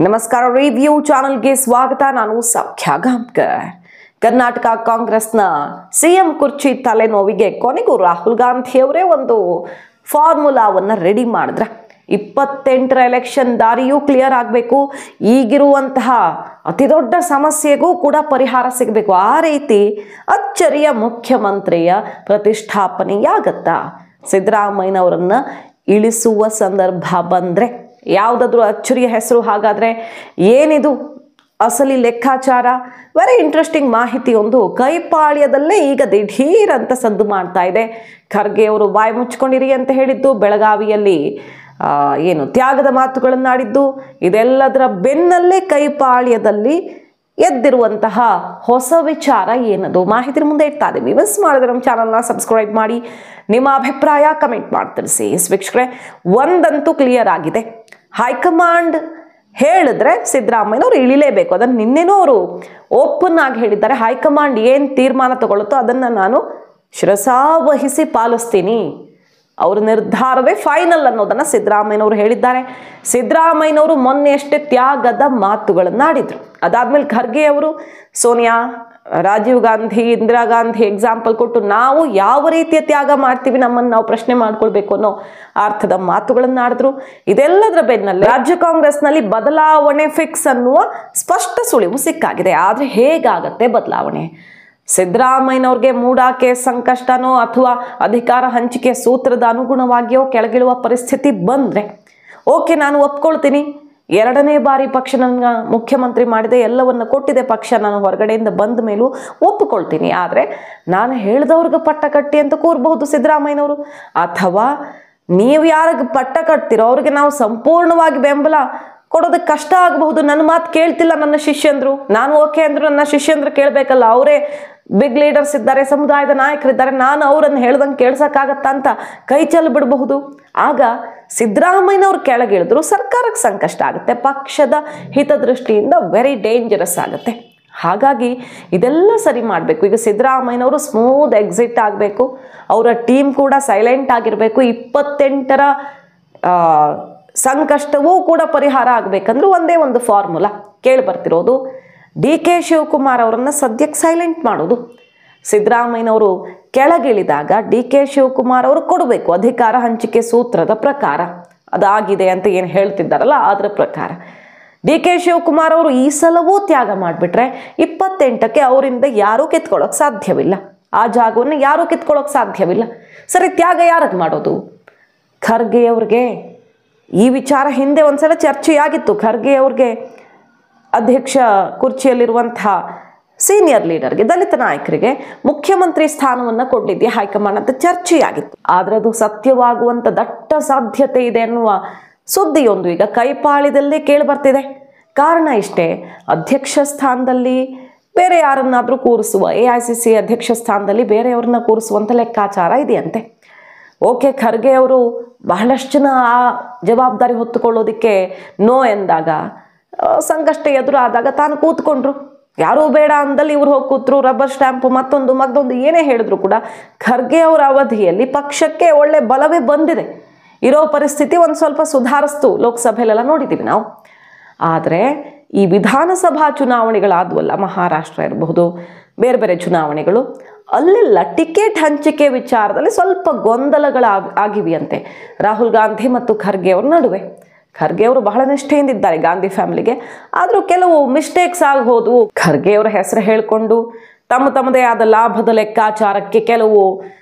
ನಮಸ್ಕಾರ ರಿವ್ಯೂ ಚಾನೆಲ್ಗೆ ಸ್ವಾಗತ. ನಾನು ಸೌಖ್ಯ ಗಾಂಬ್ಕರ್. ಕರ್ನಾಟಕ ಕಾಂಗ್ರೆಸ್ನ ಸಿಎಂ ಕುರ್ಚಿ ತಲೆನೋವಿಗೆ ಕೊನೆಗೂ ರಾಹುಲ್ ಗಾಂಧಿ ಅವರೇ ಒಂದು ಫಾರ್ಮುಲಾವನ್ನು ರೆಡಿ ಮಾಡಿದ್ರೆ 28ರ ಎಲೆಕ್ಷನ್ ದಾರಿಯೂ ಕ್ಲಿಯರ್ ಆಗಬೇಕು, ಈಗಿರುವಂತಹ ಅತಿ ದೊಡ್ಡ ಸಮಸ್ಯೆಗೂ ಕೂಡ ಪರಿಹಾರ ಸಿಗಬೇಕು. ಆ ರೀತಿ ಅಚ್ಚರಿಯ ಮುಖ್ಯಮಂತ್ರಿಯ ಪ್ರತಿಷ್ಠಾಪನೆಯಾಗತ್ತಾ? ಸಿದ್ದರಾಮಯ್ಯನವರನ್ನ ಇಳಿಸುವ ಸಂದರ್ಭ ಬಂದರೆ ಯಾವುದಾದ್ರೂ ಅಚ್ಚರಿಯ ಹೆಸರು? ಹಾಗಾದರೆ ಏನಿದು ಅಸಲಿ ಲೆಕ್ಕಾಚಾರ? ವೆರಿ ಇಂಟ್ರೆಸ್ಟಿಂಗ್ ಮಾಹಿತಿ ಒಂದು ಕೈಪಾಳ್ಯದಲ್ಲೇ ಈಗ ದಿಢೀರ್ ಅಂತ ಸದ್ದು ಮಾಡ್ತಾ ಇದೆ. ಖರ್ಗೆ ಅವರು ಬಾಯಿ ಮುಚ್ಕೊಂಡಿರಿ ಅಂತ ಹೇಳಿದ್ದು, ಬೆಳಗಾವಿಯಲ್ಲಿ ಏನು ತ್ಯಾಗದ ಮಾತುಗಳನ್ನಾಡಿದ್ದು, ಇದೆಲ್ಲದರ ಬೆನ್ನಲ್ಲೇ ಕೈಪಾಳ್ಯದಲ್ಲಿ ಎದ್ದಿರುವಂತಹ ಹೊಸ ವಿಚಾರ ಏನದು? ಮಾಹಿತಿ ಮುಂದೆ ಇಡ್ತಾ ಇದ್ದೀವಿ. ಮಿಸ್ ಮಾಡಿದ್ರೆ ನಮ್ಮ ಚಾನಲ್ನ ಸಬ್ಸ್ಕ್ರೈಬ್ ಮಾಡಿ, ನಿಮ್ಮ ಅಭಿಪ್ರಾಯ ಕಮೆಂಟ್ ಮಾಡಿ ತಿಳಿಸಿ. ವೀಕ್ಷಕರೇ, ಒಂದಂತೂ ಕ್ಲಿಯರ್ ಆಗಿದೆ, ಹೈಕಮಾಂಡ್ ಹೇಳಿದ್ರೆ ಸಿದ್ದರಾಮಯ್ಯನವರು ಇಳಿಲೇಬೇಕು. ಅದನ್ನು ನಿನ್ನೆನೂ ಅವರು ಓಪನ್ ಆಗಿ ಹೇಳಿದ್ದಾರೆ. ಹೈಕಮಾಂಡ್ ಏನು ತೀರ್ಮಾನ ತಗೊಳ್ಳುತ್ತೋ ಅದನ್ನು ನಾನು ಶಿರಸಾವಹಿಸಿ ಪಾಲಿಸ್ತೀನಿ, ಅವ್ರ ನಿರ್ಧಾರವೇ ಫೈನಲ್ ಅನ್ನೋದನ್ನು ಸಿದ್ದರಾಮಯ್ಯನವರು ಹೇಳಿದ್ದಾರೆ. ಸಿದ್ದರಾಮಯ್ಯನವರು ಮೊನ್ನೆಯಷ್ಟೇ ತ್ಯಾಗದ ಮಾತುಗಳನ್ನು ಆಡಿದರು. ಅದಾದ್ಮೇಲೆ ಖರ್ಗೆ ಅವರು ಸೋನಿಯಾ, ರಾಜೀವ್ ಗಾಂಧಿ, ಇಂದಿರಾ ಗಾಂಧಿ ಎಕ್ಸಾಂಪಲ್ ಕೊಟ್ಟು ನಾವು ಯಾವ ರೀತಿಯ ತ್ಯಾಗ ಮಾಡ್ತೀವಿ, ನಮ್ಮನ್ನು ನಾವು ಪ್ರಶ್ನೆ ಮಾಡ್ಕೊಳ್ಬೇಕು ಅನ್ನೋ ಅರ್ಥದ ಮಾತುಗಳನ್ನು ಆಡಿದ್ರು. ಇದೆಲ್ಲದರ ಬೆನ್ನಲ್ಲೇ ರಾಜ್ಯ ಕಾಂಗ್ರೆಸ್ನಲ್ಲಿ ಬದಲಾವಣೆ ಫಿಕ್ಸ್ ಅನ್ನುವ ಸ್ಪಷ್ಟ ಸುಳಿವು ಸಿಕ್ಕಾಗಿದೆ. ಆದರೆ ಹೇಗಾಗತ್ತೆ ಬದಲಾವಣೆ? ಸಿದ್ದರಾಮಯ್ಯನವ್ರಿಗೆ ಮೂಡಾಕೆ ಸಂಕಷ್ಟನೋ ಅಥವಾ ಅಧಿಕಾರ ಹಂಚಿಕೆ ಸೂತ್ರದ ಅನುಗುಣವಾಗಿಯೋ ಕೆಳಗಿಳುವ ಪರಿಸ್ಥಿತಿ ಬಂದರೆ ಓಕೆ, ನಾನು ಒಪ್ಕೊಳ್ತೀನಿ. 2ನೇ ಬಾರಿ ಪಕ್ಷ ನನ್ನ ಮುಖ್ಯಮಂತ್ರಿ ಮಾಡಿದೆ, ಎಲ್ಲವನ್ನ ಕೊಟ್ಟಿದೆ ಪಕ್ಷ, ನಾನು ಹೊರಗಡೆಯಿಂದ ಬಂದ ಮೇಲೂ ಒಪ್ಪಿಕೊಳ್ತೀನಿ. ಆದರೆ ನಾನು ಹೇಳಿದವ್ರಿಗೆ ಪಟ್ಟ ಕಟ್ಟಿ ಅಂತ ಕೂರಬಹುದು ಸಿದ್ದರಾಮಯ್ಯನವರು. ಅಥವಾ ನೀವು ಯಾರಿಗೆ ಪಟ್ಟ ಕಟ್ತಿರೋ ಅವ್ರಿಗೆ ನಾವು ಸಂಪೂರ್ಣವಾಗಿ ಬೆಂಬಲ ಕೊಡೋದಕ್ಕೆ ಕಷ್ಟ ಆಗಬಹುದು. ನನ್ನ ಮಾತು ಕೇಳ್ತಿಲ್ಲ ನನ್ನ ಶಿಷ್ಯಂದ್ರು, ನಾನು ಓಕೆ ಅಂದ್ರು ನನ್ನ ಶಿಷ್ಯಂದ್ರು ಕೇಳಬೇಕಲ್ಲ, ಅವರೇ ಬಿಗ್ ಲೀಡರ್ಸ್ ಇದ್ದಾರೆ, ಸಮುದಾಯದ ನಾಯಕರಿದ್ದಾರೆ, ನಾನು ಅವರನ್ನು ಹೇಳ್ದಂಗೆ ಕೇಳ್ಸಕ್ಕಾಗತ್ತಾ ಅಂತ ಕೈ ಚೆಲ್ಲಿ ಬಿಡಬಹುದು. ಆಗ ಸಿದ್ದರಾಮಯ್ಯನವ್ರು ಕೆಳಗಿಳಿದ್ರು ಸರ್ಕಾರಕ್ಕೆ ಸಂಕಷ್ಟ ಆಗುತ್ತೆ, ಪಕ್ಷದ ಹಿತದೃಷ್ಟಿಯಿಂದ ವೆರಿ ಡೇಂಜರಸ್ ಆಗುತ್ತೆ. ಹಾಗಾಗಿ ಇದೆಲ್ಲ ಸರಿ ಮಾಡಬೇಕು. ಈಗ ಸಿದ್ದರಾಮಯ್ಯನವರು ಸ್ಮೂತ್ ಎಕ್ಸಿಟ್ ಆಗಬೇಕು, ಅವರ ಟೀಮ್ ಕೂಡ ಸೈಲೆಂಟ್ ಆಗಿರಬೇಕು. 28ರ ಸಂಕಷ್ಟವೂ ಕೂಡ ಪರಿಹಾರ ಆಗಬೇಕಂದ್ರೆ ಒಂದೇ ಒಂದು ಫಾರ್ಮುಲಾ ಕೇಳಿ ಬರ್ತಿರೋದು, ಡಿ.ಕೆ. ಶಿವಕುಮಾರ್ ಅವರನ್ನು ಸದ್ಯಕ್ಕೆ ಸೈಲೆಂಟ್ ಮಾಡೋದು. ಸಿದ್ದರಾಮಯ್ಯನವರು ಕೆಳಗಿಳಿದಾಗ ಡಿ.ಕೆ. ಶಿವಕುಮಾರ್ ಅವರು ಕೊಡಬೇಕು ಅಧಿಕಾರ ಹಂಚಿಕೆ ಸೂತ್ರದ ಪ್ರಕಾರ. ಅದಾಗಿದೆ ಅಂತ ಏನು ಹೇಳ್ತಿದ್ದಾರಲ್ಲ ಅದರ ಪ್ರಕಾರ ಡಿ.ಕೆ. ಶಿವಕುಮಾರ್ ಅವರು ಈ ಸಲವೂ ತ್ಯಾಗ ಮಾಡಿಬಿಟ್ರೆ 28ಕ್ಕೆ ಅವರಿಂದ ಯಾರೂ ಕಿತ್ಕೊಳ್ಳೋಕೆ ಸಾಧ್ಯವಿಲ್ಲ, ಆ ಜಾಗವನ್ನು ಯಾರೂ ಕಿತ್ಕೊಳ್ಳೋಕೆ ಸಾಧ್ಯವಿಲ್ಲ. ಸರಿ, ತ್ಯಾಗ ಯಾರಿಗೆ ಮಾಡೋದು? ಖರ್ಗೆ ಅವ್ರಿಗೆ ಈ ವಿಚಾರ ಹಿಂದೆ ಒಂದ್ಸಲ ಚರ್ಚೆಯಾಗಿತ್ತು. ಖರ್ಗೆ ಅವ್ರಿಗೆ ಅಧ್ಯಕ್ಷ ಕುರ್ಚಿಯಲ್ಲಿರುವಂತಹ ಸೀನಿಯರ್ ಲೀಡರ್ಗೆ, ದಲಿತ ನಾಯಕರಿಗೆ ಮುಖ್ಯಮಂತ್ರಿ ಸ್ಥಾನವನ್ನು ಕೊಡಲಿದ್ದೆ ಹೈಕಮಾಂಡ್ ಅಂತ ಚರ್ಚೆಯಾಗಿತ್ತು. ಆದರೆ ಅದು ಸತ್ಯವಾಗುವಂಥ ದಟ್ಟ ಸಾಧ್ಯತೆ ಇದೆ ಅನ್ನುವ ಸುದ್ದಿಯೊಂದು ಈಗ ಕೈಪಾಳ್ಯದಲ್ಲೇ ಕೇಳಿಬರ್ತಿದೆ. ಕಾರಣ ಇಷ್ಟೇ, ಅಧ್ಯಕ್ಷ ಸ್ಥಾನದಲ್ಲಿ ಬೇರೆ ಯಾರನ್ನಾದರೂ ಕೂರಿಸುವ, AICC ಅಧ್ಯಕ್ಷ ಸ್ಥಾನದಲ್ಲಿ ಬೇರೆಯವ್ರನ್ನ ಕೂರಿಸುವಂಥ ಲೆಕ್ಕಾಚಾರ ಇದೆಯಂತೆ. ಓಕೆ, ಖರ್ಗೆ ಅವರು ಬಹಳಷ್ಟು ಜನ ಆ ಜವಾಬ್ದಾರಿ ಹೊತ್ತುಕೊಳ್ಳೋದಕ್ಕೆ ನೋ ಎಂದಾಗ, ಸಂಕಷ್ಟ ಎದುರಾದಾಗ ತಾನು ಕೂತ್ಕೊಂಡ್ರು. ಯಾರೂ ಬೇಡ ಅಂದಲ್ಲಿ ಇವ್ರು ಹೋಗಿ ಕೂತ್ರು. ರಬ್ಬರ್ ಸ್ಟ್ಯಾಂಪು ಮತ್ತೊಂದು ಏನೇ ಹೇಳಿದ್ರು ಕೂಡ ಖರ್ಗೆ ಅವರ ಅವಧಿಯಲ್ಲಿ ಪಕ್ಷಕ್ಕೆ ಒಳ್ಳೆ ಬಲವೇ ಬಂದಿದೆ. ಇರೋ ಪರಿಸ್ಥಿತಿ ಒಂದು ಸ್ವಲ್ಪ ಸುಧಾರಿಸ್ತು, ಲೋಕಸಭೆಯಲ್ಲೆಲ್ಲ ನೋಡಿದ್ದೀವಿ ನಾವು. ಆದರೆ ಈ ವಿಧಾನಸಭಾ ಚುನಾವಣೆಗಳಾದವಲ್ಲ, ಮಹಾರಾಷ್ಟ್ರ ಇರಬಹುದು, ಬೇರೆ ಬೇರೆ ಚುನಾವಣೆಗಳು, ಅಲ್ಲೆಲ್ಲ ಟಿಕೆಟ್ ಹಂಚಿಕೆ ವಿಚಾರದಲ್ಲಿ ಸ್ವಲ್ಪ ಗೊಂದಲಗಳಾಗಿವೆಯಂತೆ ರಾಹುಲ್ ಗಾಂಧಿ ಮತ್ತು ಖರ್ಗೆ ಅವ್ರ ನಡುವೆ. ಖರ್ಗೆ ಅವರು ಬಹಳ ನಿಷ್ಠೆಯಿಂದಿದ್ದಾರೆ ಗಾಂಧಿ ಫ್ಯಾಮಿಲಿಗೆ, ಆದರೂ ಕೆಲವು ಮಿಸ್ಟೇಕ್ಸ್ ಆಗಬಹುದು. ಖರ್ಗೆ ಅವರ ಹೆಸರು ಹೇಳಿಕೊಂಡು ತಮ್ಮದೇ ಆದ ಲಾಭದ ಲೆಕ್ಕಾಚಾರಕ್ಕೆ ಕೆಲವು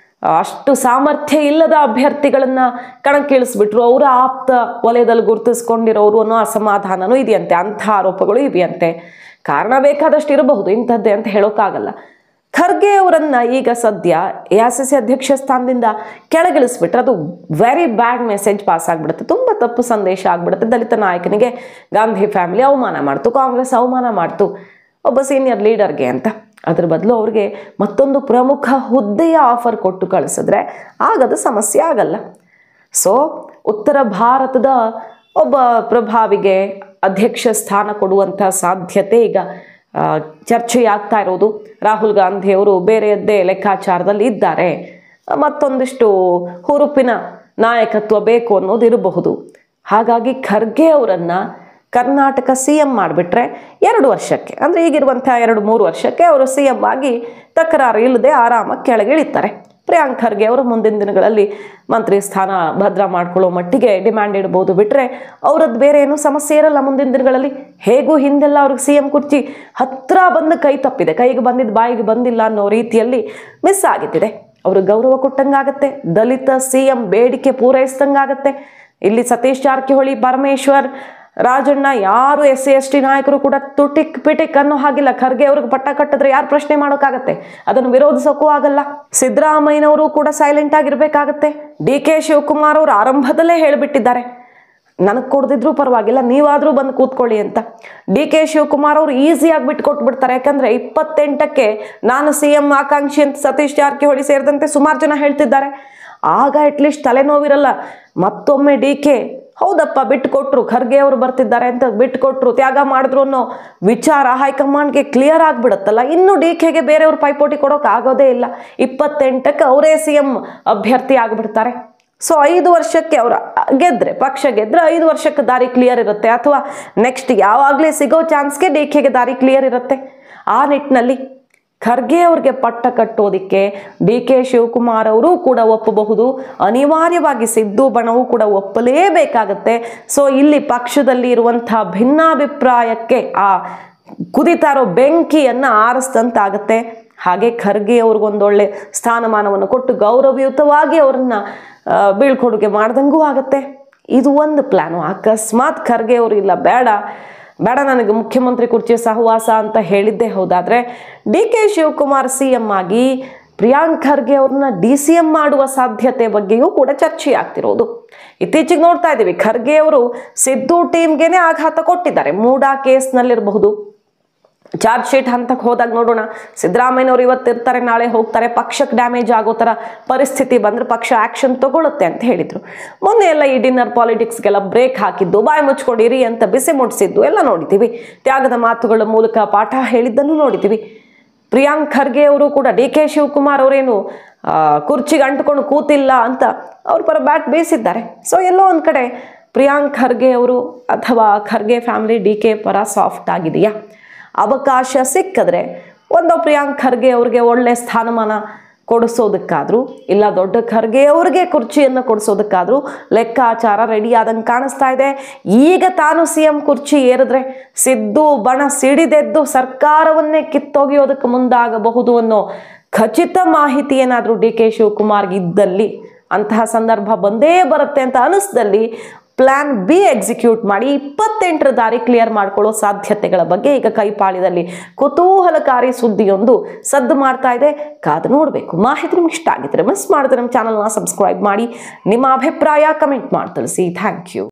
ಅಷ್ಟು ಸಾಮರ್ಥ್ಯ ಇಲ್ಲದ ಅಭ್ಯರ್ಥಿಗಳನ್ನ ಕಣಕ್ಕಿಳಿಸ್ಬಿಟ್ರು. ಅವರ ಆಪ್ತ ವಲಯದಲ್ಲಿ ಗುರುತಿಸ್ಕೊಂಡಿರೋರು ಅನ್ನೋ ಅಸಮಾಧಾನನೂ ಇದೆಯಂತೆ, ಅಂಥ ಆರೋಪಗಳು ಇವೆಯಂತೆ. ಕಾರಣ ಬೇಕಾದಷ್ಟು ಇರಬಹುದು, ಇಂಥದ್ದೇ ಅಂತ ಹೇಳೋಕ್ಕಾಗಲ್ಲ. ಖರ್ಗೆ ಅವರನ್ನು ಈಗ ಸದ್ಯ AICC ಅಧ್ಯಕ್ಷ ಸ್ಥಾನದಿಂದ ಕೆಳಗಿಳಿಸ್ಬಿಟ್ರೆ ಅದು ವೆರಿ ಬ್ಯಾಡ್ ಮೆಸೇಜ್ ಪಾಸ್ ಆಗಿಬಿಡುತ್ತೆ, ತುಂಬ ತಪ್ಪು ಸಂದೇಶ ಆಗಿಬಿಡುತ್ತೆ. ದಲಿತ ನಾಯಕನಿಗೆ ಗಾಂಧಿ ಫ್ಯಾಮಿಲಿ ಅವಮಾನ ಮಾಡ್ತು, ಕಾಂಗ್ರೆಸ್ ಅವಮಾನ ಮಾಡ್ತು ಒಬ್ಬ ಸೀನಿಯರ್ ಲೀಡರ್ಗೆ ಅಂತ. ಅದ್ರ ಬದಲು ಅವ್ರಿಗೆ ಮತ್ತೊಂದು ಪ್ರಮುಖ ಹುದ್ದೆಯ ಆಫರ್ ಕೊಟ್ಟು ಕಳಿಸಿದ್ರೆ ಆಗದು ಸಮಸ್ಯೆ ಆಗಲ್ಲ. ಸೊ ಉತ್ತರ ಭಾರತದ ಒಬ್ಬ ಪ್ರಭಾವಿಗೆ ಅಧ್ಯಕ್ಷ ಸ್ಥಾನ ಕೊಡುವಂಥ ಸಾಧ್ಯತೆ ಈಗ ಚರ್ಚೆಯಾಗ್ತಾ ಇರೋದು. ರಾಹುಲ್ ಗಾಂಧಿ ಅವರು ಬೇರೆಯದ್ದೇ ಲೆಕ್ಕಾಚಾರದಲ್ಲಿ ಇದ್ದಾರೆ, ಮತ್ತೊಂದಿಷ್ಟು ಹುರುಪಿನ ನಾಯಕತ್ವ ಬೇಕು ಅನ್ನೋದು ಇರಬಹುದು. ಹಾಗಾಗಿ ಖರ್ಗೆ ಅವರನ್ನು ಕರ್ನಾಟಕ CM ಮಾಡಿಬಿಟ್ರೆ 2 ವರ್ಷಕ್ಕೆ, ಅಂದರೆ ಈಗಿರುವಂಥ 2-3 ವರ್ಷಕ್ಕೆ ಅವರು CM ಆಗಿ ತಕರಾರು ಇಲ್ಲದೆ ಆರಾಮಾಗಿ ಕೆಳಗಿಳಿತಾರೆ. ಪ್ರಿಯಾಂಕ್ ಖರ್ಗೆ ಅವರು ಮುಂದಿನ ದಿನಗಳಲ್ಲಿ ಮಂತ್ರಿ ಸ್ಥಾನ ಭದ್ರ ಮಾಡ್ಕೊಳ್ಳೋ ಮಟ್ಟಿಗೆ ಡಿಮ್ಯಾಂಡ್ ಇಡ್ಬೋದು. ಬಿಟ್ಟರೆ ಅವ್ರದ್ದು ಬೇರೆ ಏನೂ ಸಮಸ್ಯೆ ಇರಲ್ಲ ಮುಂದಿನ ದಿನಗಳಲ್ಲಿ. ಹೇಗೂ ಹಿಂದೆಲ್ಲ ಅವ್ರಿಗೆ CM ಕುರ್ಚಿ ಹತ್ತಿರ ಬಂದು ಕೈ ತಪ್ಪಿದೆ, ಕೈಗೆ ಬಂದಿದ್ದು ಬಾಯಿಗೆ ಬಂದಿಲ್ಲ ಅನ್ನೋ ರೀತಿಯಲ್ಲಿ ಮಿಸ್ ಆಗಿದ್ದಿದೆ. ಅವರು ಗೌರವ ಕೊಟ್ಟಂಗಾಗತ್ತೆ, ದಲಿತ CM ಬೇಡಿಕೆ ಪೂರೈಸಿದಂಗಾಗತ್ತೆ. ಇಲ್ಲಿ ಸತೀಶ್ ಜಾರಕಿಹೊಳಿ, ಪರಮೇಶ್ವರ್, ರಾಜಣ್ಣ ಯಾರು SC/ST ನಾಯಕರು ಕೂಡ ತುಟಿಕ್ ಪಿಟಿಕ್ ಅನ್ನೋ ಹಾಗಿಲ್ಲ. ಖರ್ಗೆ ಅವ್ರಿಗೆ ಪಟ್ಟ ಕಟ್ಟಿದ್ರೆ ಯಾರು ಪ್ರಶ್ನೆ ಮಾಡೋಕ್ಕಾಗತ್ತೆ? ಅದನ್ನು ವಿರೋಧಿಸೋಕ್ಕೂ ಆಗಲ್ಲ. ಸಿದ್ದರಾಮಯ್ಯನವರು ಕೂಡ ಸೈಲೆಂಟ್ ಆಗಿರ್ಬೇಕಾಗತ್ತೆ. DK ಶಿವಕುಮಾರ್ ಅವರು ಆರಂಭದಲ್ಲೇ ಹೇಳಿಬಿಟ್ಟಿದ್ದಾರೆ, ನನಗೆ ಕೊಡದಿದ್ರೂ ಪರವಾಗಿಲ್ಲ, ನೀವಾದರೂ ಬಂದು ಕೂತ್ಕೊಳ್ಳಿ ಅಂತ. DK ಶಿವಕುಮಾರ್ ಅವರು ಈಸಿಯಾಗಿ ಬಿಟ್ಕೊಟ್ಬಿಡ್ತಾರೆ. ಯಾಕಂದರೆ 28ಕ್ಕೆ ನಾನು CM ಆಕಾಂಕ್ಷಿ ಅಂತ ಸತೀಶ್ ಜಾರಕಿಹೊಳಿ ಸೇರಿದಂತೆ ಸುಮಾರು ಜನ ಹೇಳ್ತಿದ್ದಾರೆ. ಆಗ ಅಟ್ಲೀಸ್ಟ್ ತಲೆನೋವಿರಲ್ಲ. ಮತ್ತೊಮ್ಮೆ DK ಹೌದಪ್ಪ ಬಿಟ್ಟುಕೊಟ್ರು, ಖರ್ಗೆ ಅವರು ಬರ್ತಿದ್ದಾರೆ ಅಂತ ಬಿಟ್ಟುಕೊಟ್ರು, ತ್ಯಾಗ ಮಾಡಿದ್ರು ಅನ್ನೋ ವಿಚಾರ ಹೈಕಮಾಂಡ್ಗೆ ಕ್ಲಿಯರ್ ಆಗಿಬಿಡುತ್ತಲ್ಲ. ಇನ್ನು DKಗೆ ಬೇರೆಯವ್ರು ಪೈಪೋಟಿ ಕೊಡೋಕೆ ಆಗೋದೇ ಇಲ್ಲ. 28ಕ್ಕೆ ಅವರೇ CM ಅಭ್ಯರ್ಥಿ ಆಗಿಬಿಡ್ತಾರೆ. ಸೊ 5 ವರ್ಷಕ್ಕೆ ಅವರ ಗೆದ್ರೆ, ಪಕ್ಷ ಗೆದ್ರೆ 5 ವರ್ಷಕ್ಕೆ ದಾರಿ ಕ್ಲಿಯರ್ ಇರುತ್ತೆ. ಅಥವಾ ನೆಕ್ಸ್ಟ್ ಯಾವಾಗಲೇ ಸಿಗೋ ಚಾನ್ಸ್ಗೆ DKಗೆ ದಾರಿ ಕ್ಲಿಯರ್ ಇರುತ್ತೆ. ಆ ನಿಟ್ಟಿನಲ್ಲಿ ಖರ್ಗೆ ಅವ್ರಿಗೆ ಪಟ್ಟ ಕಟ್ಟೋದಿಕ್ಕೆ DK ಶಿವಕುಮಾರ್ ಅವರು ಕೂಡ ಒಪ್ಪಬಹುದು. ಅನಿವಾರ್ಯವಾಗಿ ಸಿದ್ದು ಬಣವು ಕೂಡ ಒಪ್ಪಲೇಬೇಕಾಗತ್ತೆ. ಸೊ ಇಲ್ಲಿ ಪಕ್ಷದಲ್ಲಿ ಇರುವಂಥ ಭಿನ್ನಾಭಿಪ್ರಾಯಕ್ಕೆ ಆ ಕುದಿತಾ ಇರೋ ಬೆಂಕಿಯನ್ನು ಆರಿಸಿದಂತಾಗತ್ತೆ. ಹಾಗೆ ಖರ್ಗೆ ಅವ್ರಿಗೊಂದೊಳ್ಳೆ ಸ್ಥಾನಮಾನವನ್ನು ಕೊಟ್ಟು ಗೌರವಯುತವಾಗಿ ಅವ್ರನ್ನ ಬೀಳ್ಕೊಡುಗೆ ಮಾಡ್ದಂಗೂ ಆಗತ್ತೆ. ಇದು ಒಂದು ಪ್ಲ್ಯಾನು. ಅಕಸ್ಮಾತ್ ಖರ್ಗೆ ಅವರು ಇಲ್ಲ ಬೇಡ ನನಗೆ ಮುಖ್ಯಮಂತ್ರಿ ಕುರ್ಚಿ ಸಹವಾಸ ಅಂತ ಹೇಳಿದ್ದೇ ಹೌದಾದರೆ DK ಶಿವಕುಮಾರ್ CM ಆಗಿ ಪ್ರಿಯಾಂಕ್ ಖರ್ಗೆ ಅವ್ರನ್ನ DCM ಮಾಡುವ ಸಾಧ್ಯತೆ ಬಗ್ಗೆಯೂ ಕೂಡ ಚರ್ಚೆ ಆಗ್ತಿರೋದು. ಇತ್ತೀಚೆಗೆ ನೋಡ್ತಾ ಇದ್ದೀವಿ, ಖರ್ಗೆ ಅವರು ಸಿದ್ದು ಟೀಮ್ಗೆನೆ ಆಘಾತ ಕೊಟ್ಟಿದ್ದಾರೆ. ಮೂಡಾ ಕೇಸ್ನಲ್ಲಿರಬಹುದು. ಚಾರ್ಜ್ ಶೀಟ್ ಹಂತಕ್ಕೆ ಹೋದಾಗ ನೋಡೋಣ, ಸಿದ್ದರಾಮಯ್ಯನವರು ಇವತ್ತಿರ್ತಾರೆ, ನಾಳೆ ಹೋಗ್ತಾರೆ, ಪಕ್ಷಕ್ಕೆ ಡ್ಯಾಮೇಜ್ ಆಗೋ ಥರ ಪರಿಸ್ಥಿತಿ ಬಂದರೆ ಪಕ್ಷ ಆ್ಯಕ್ಷನ್ ತಗೊಳುತ್ತೆ ಅಂತ ಹೇಳಿದರು. ಮೊನ್ನೆ ಎಲ್ಲ ಈ ಡಿನ್ನರ್ ಪಾಲಿಟಿಕ್ಸ್ಗೆಲ್ಲ ಬ್ರೇಕ್ ಹಾಕಿದ್ದು, ಬಾಯಿ ಮುಚ್ಕೊಂಡಿರಿ ಅಂತ ಬಿಸಿ ಮುಟ್ಟಿಸಿದ್ದು ಎಲ್ಲ ನೋಡಿದ್ದೀವಿ. ತ್ಯಾಗದ ಮಾತುಗಳ ಮೂಲಕ ಪಾಠ ಹೇಳಿದ್ದನ್ನು ನೋಡಿದ್ದೀವಿ. ಪ್ರಿಯಾಂಕ್ ಖರ್ಗೆ ಅವರು ಕೂಡ DK ಶಿವಕುಮಾರ್ ಅವರೇನು ಕುರ್ಚಿಗೆ ಅಂಟ್ಕೊಂಡು ಕೂತಿಲ್ಲ ಅಂತ ಅವ್ರ ಪರ ಬ್ಯಾಟ್ ಬೇಯಿಸಿದ್ದಾರೆ. ಸೊ ಎಲ್ಲೋ ಒಂದು ಕಡೆ ಪ್ರಿಯಾಂಕ್ ಖರ್ಗೆ ಅವರು ಅಥವಾ ಖರ್ಗೆ ಫ್ಯಾಮಿಲಿ DK ಪರ ಸಾಫ್ಟ್ ಆಗಿದೆಯಾ? ಅವಕಾಶ ಸಿಕ್ಕಿದ್ರೆ ಒಂದು ಪ್ರಿಯಾಂಕ್ ಖರ್ಗೆ ಅವ್ರಿಗೆ ಒಳ್ಳೆ ಸ್ಥಾನಮಾನ ಕೊಡಿಸೋದಕ್ಕಾದರೂ ಇಲ್ಲ ದೊಡ್ಡ ಖರ್ಗೆ ಅವ್ರಿಗೆ ಕುರ್ಚಿಯನ್ನು ಕೊಡಿಸೋದಕ್ಕಾದರೂ ಲೆಕ್ಕಾಚಾರ ರೆಡಿ ಆದಂಗೆ ಕಾಣಿಸ್ತಾ ಇದೆ. ಈಗ ತಾನು CM ಕುರ್ಚಿ ಏರಿದ್ರೆ ಸಿದ್ದು ಬಣ ಸಿಡಿದೆದ್ದು ಸರ್ಕಾರವನ್ನೇ ಕಿತ್ತೊಗೆಯೋದಕ್ಕೆ ಮುಂದಾಗಬಹುದು ಅನ್ನೋ ಖಚಿತ ಮಾಹಿತಿ ಏನಾದರೂ DK ಶಿವಕುಮಾರ್ಗೆ ಇದ್ದಲ್ಲಿ, ಅಂತಹ ಸಂದರ್ಭ ಬಂದೇ ಬರುತ್ತೆ ಅಂತ ಅನಿಸ್ದಲ್ಲಿ ಪ್ಲಾನ್ B ಎಕ್ಸಿಕ್ಯೂಟ್ ಮಾಡಿ 28ರ ದಾರಿ ಕ್ಲಿಯರ್ ಮಾಡ್ಕೊಳ್ಳೋ ಸಾಧ್ಯತೆಗಳ ಬಗ್ಗೆ ಈಗ ಕೈಪಾಳ್ಯದಲ್ಲಿ ಕುತೂಹಲಕಾರಿ ಸುದ್ದಿಯೊಂದು ಸದ್ದು ಮಾಡ್ತಾ ಇದೆ. ಕಾದು ನೋಡಬೇಕು. ಮಾಹಿತಿ ನಿಮ್ಗೆ ಇಷ್ಟ ಆಗಿದ್ರೆ ಮಿಸ್ ಮಾಡಿದ್ರೆ ನಮ್ಮ ಚಾನಲ್ನ ಸಬ್ಸ್ಕ್ರೈಬ್ ಮಾಡಿ, ನಿಮ್ಮ ಅಭಿಪ್ರಾಯ ಕಮೆಂಟ್ ಮಾಡಿ ತಿಳಿಸಿ. Thank you.